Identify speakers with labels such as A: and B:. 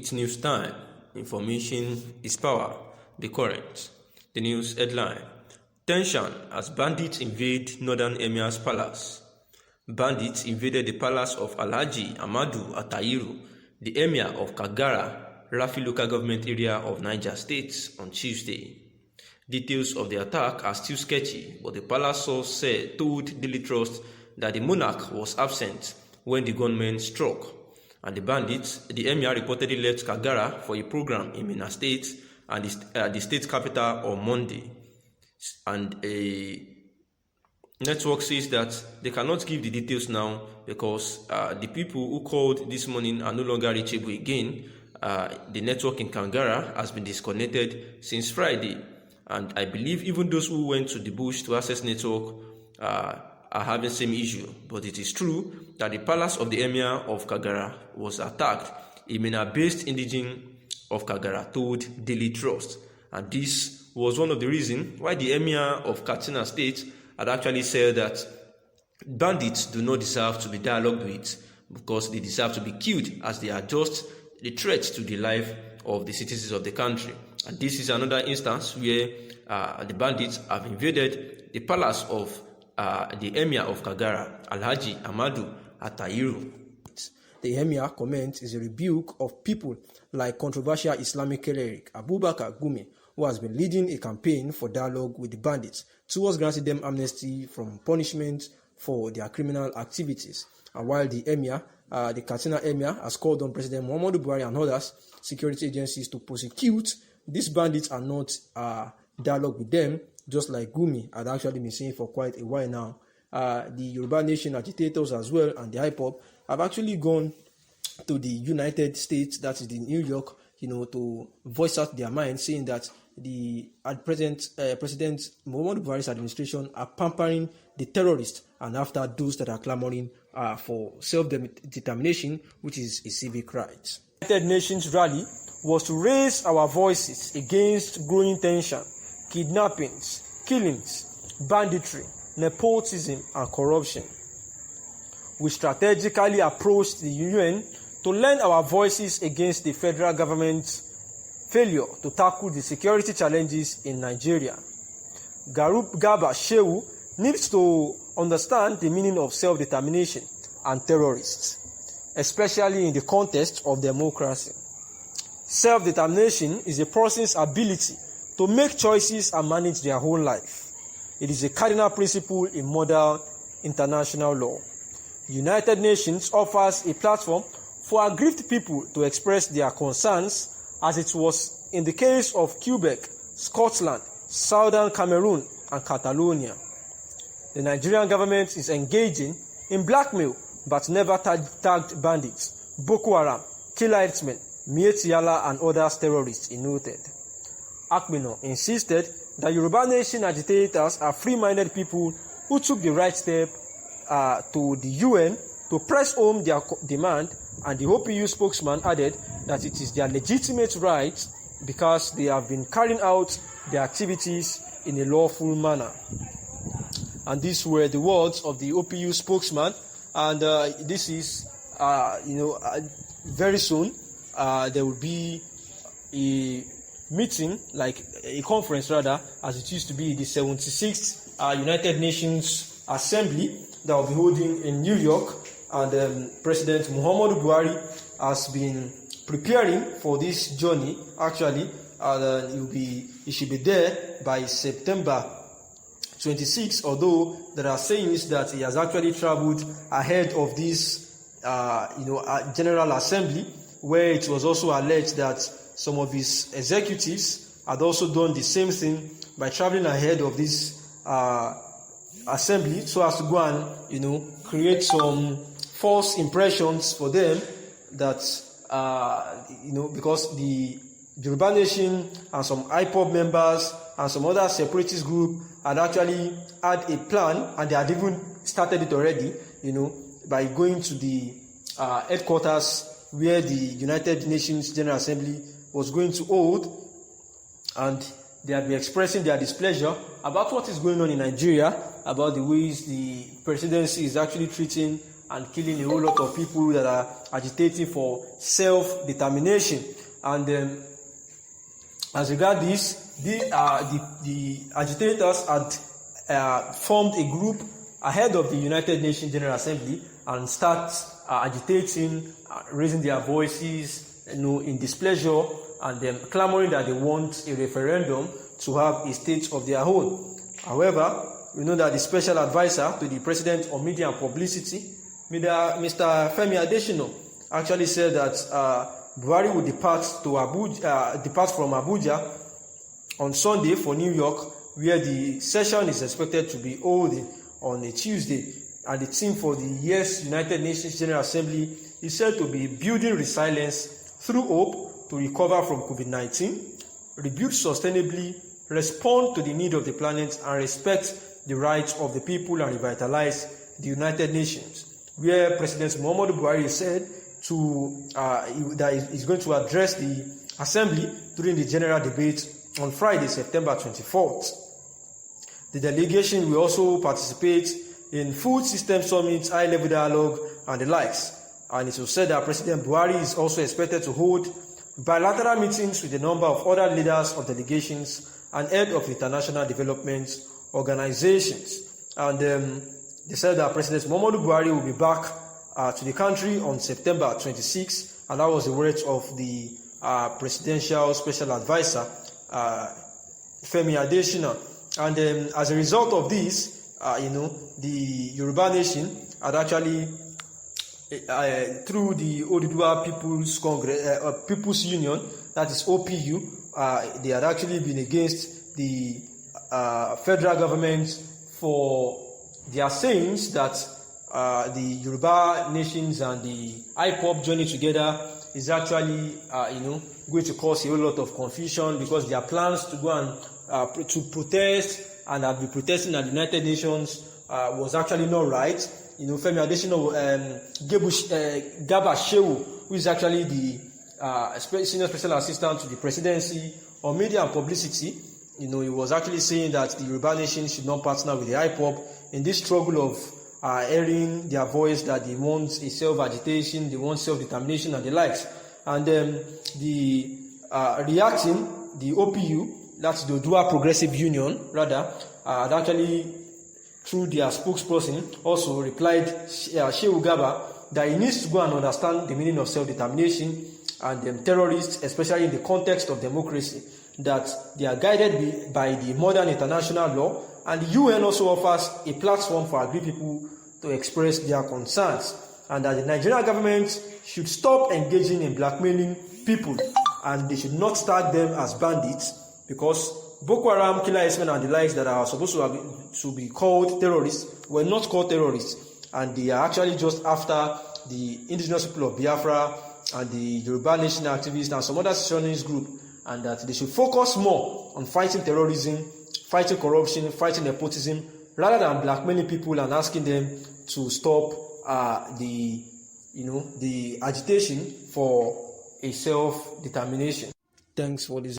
A: It's news time. Information is power. The current. The news headline. Tension as bandits invade Northern Emir's palace. Bandits invaded the palace of Alhaji Amadu Atahiru, the Emir of Kagara, Rafi local government area of Niger State on Tuesday. Details of the attack are still sketchy, but the palace source told Daily Trust that the monarch was absent when the gunmen struck, and the bandits, the Emir reportedly left Kagara for a program in Minna State and the state capital on Monday. And a network says that they cannot give the details now because the people who called this morning are no longer reachable again. The network in Kagara has been disconnected since Friday, and I believe even those who went to the bush to access network are having same issue. But it is true that the palace of the Emir of Kagara was attacked. A Minna-based indigene of Kagara told Daily Trust, and this was one of the reasons why the Emir of Katsina State had actually said that bandits do not deserve to be dialogued with because they deserve to be killed, as they are just the threat to the life of the citizens of the country. And this is another instance where the bandits have invaded the palace of the Emir of Kagara, Alhaji Amadu Atahiru.
B: The Emir comment is a rebuke of people like controversial Islamic cleric Abubakar Gumi, who has been leading a campaign for dialogue with the bandits towards granting them amnesty from punishment for their criminal activities. And while the Emir, the Katsina Emir, has called on President Muhammadu Buhari and others security agencies to prosecute these bandits and not dialogue with them, just like Gumi had actually been saying for quite a while now. The Yoruba Nation agitators as well and the IPOB have actually gone to the United States, that is the New York, to voice out their mind, saying that President Muhammadu Buhari's administration are pampering the terrorists and after those that are clamoring for self-determination, which is a civic right. The United Nations rally was to raise our voices against growing tension, kidnappings, killings, banditry, nepotism, and corruption. We strategically approached the UN to lend our voices against the federal government's failure to tackle the security challenges in Nigeria. Garba Shehu needs to understand the meaning of self-determination and terrorists, especially in the context of democracy. Self-determination is a person's ability to make choices and manage their whole life. It is a cardinal principle in modern international law. The United Nations offers a platform for aggrieved people to express their concerns, as it was in the case of Quebec, Scotland, Southern Cameroon, and Catalonia. The Nigerian government is engaging in blackmail but never tagged bandits, Boko Haram, killer herdsmen, Miyetti Allah, and other terrorists, he noted. Akpino insisted that Yoruba Nation agitators are free-minded people who took the right step to the UN to press home their demand, and the OPU spokesman added that it is their legitimate right because they have been carrying out their activities in a lawful manner. And these were the words of the OPU spokesman, and this is, very soon there will be a meeting, like a conference rather, as it used to be, the 76th United Nations Assembly that will be holding in New York, and President Muhammadu Buhari has been preparing for this journey actually, and he should be there by September 26, although there are sayings that he has actually traveled ahead of this General Assembly, where it was also alleged that some of his executives had also done the same thing by traveling ahead of this assembly so as to go and create some false impressions for them that because the Yoruba Nation and some IPOB members and some other separatist group had actually had a plan, and they had even started it already, by going to the headquarters where the United Nations General Assembly was going to hold, and they had been expressing their displeasure about what is going on in Nigeria, about the ways the presidency is actually treating and killing a whole lot of people that are agitating for self-determination. And as regard this, the agitators had formed a group ahead of the United Nations General Assembly and start agitating, raising their voices, in displeasure, and clamoring that they want a referendum to have a state of their own. However, we know that the special advisor to the president on media and publicity, Mr. Femi Adesina, actually said that Buhari will depart from Abuja on Sunday for New York, where the session is expected to be held on a Tuesday. And the theme for the year's United Nations General Assembly is said to be building resilience through hope to recover from COVID-19, rebuild sustainably, respond to the need of the planet, and respect the rights of the people and revitalize the United Nations, where President Muhammadu Buhari said that he's going to address the Assembly during the general debate on Friday, September 24th. The delegation will also participate in Food System Summit, high-level dialogue, and the likes. And it was said that President Buhari is also expected to hold bilateral meetings with a number of other leaders of delegations and head of international development organizations. And they said that President Muhammadu Buhari will be back to the country on September 26, and that was the words of the presidential special advisor, Femi Adesina. And as a result of this, the Yoruba Nation had actually, through the Oduduwa People's Union, that is OPU, they had actually been against the federal government for their sayings that the Yoruba nations and the IPOB joining together is actually, going to cause a whole lot of confusion, because their plans to go and to protest and have been protesting at the United Nations was actually not right. Femi Adesina, Garba Shehu, who is actually the senior special assistant to the presidency on media and publicity, he was actually saying that the Yoruba nation should not partner with the IPOB in this struggle of airing their voice that they want a self-agitation, they want self-determination and the likes. And the reacting, the OPU, that's the Oduduwa Progressive Union, rather, had actually, through their spokesperson, also replied, Shehu Garba, that he needs to go and understand the meaning of self-determination and terrorists, especially in the context of democracy, that they are guided by the modern international law, and the UN also offers a platform for agreed people to express their concerns, and that the Nigerian government should stop engaging in blackmailing people, and they should not tag them as bandits, because Boko Haram, Killer X-Men, and the likes that are supposed to be called terrorists were not called terrorists, and they are actually just after the indigenous people of Biafra and the Yoruba Nation activists and some other secessionist group, and that they should focus more on fighting terrorism, fighting corruption, fighting nepotism, rather than blackmailing people and asking them to stop the agitation for a self-determination. Thanks for listening.